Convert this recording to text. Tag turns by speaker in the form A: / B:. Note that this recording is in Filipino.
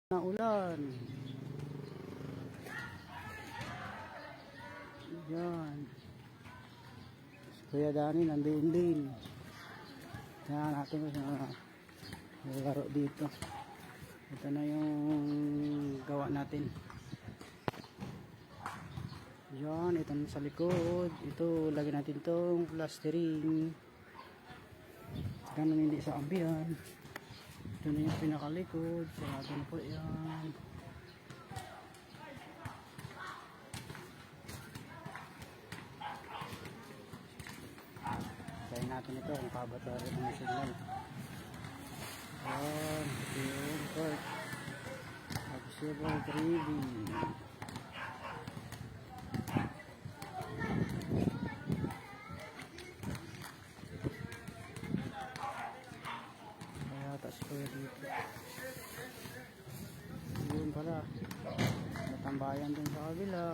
A: Ng ulan. Yan. Si Kuya Dani nandoon din. Kaya natin ko sa laro dito. Ito na yung gawa natin. Yan, ito na sa likod. Ito, lagyan natin tong plastering. Ganun hindi sa ambiyan. Ito na yung pinakalikod. Sarado na po yan. Try natin ito kung kabata rin ang signal. Yan. Ito yung port. Accessible 3D. Taas ko dito. Yun pala. Natambayan din sa kabila.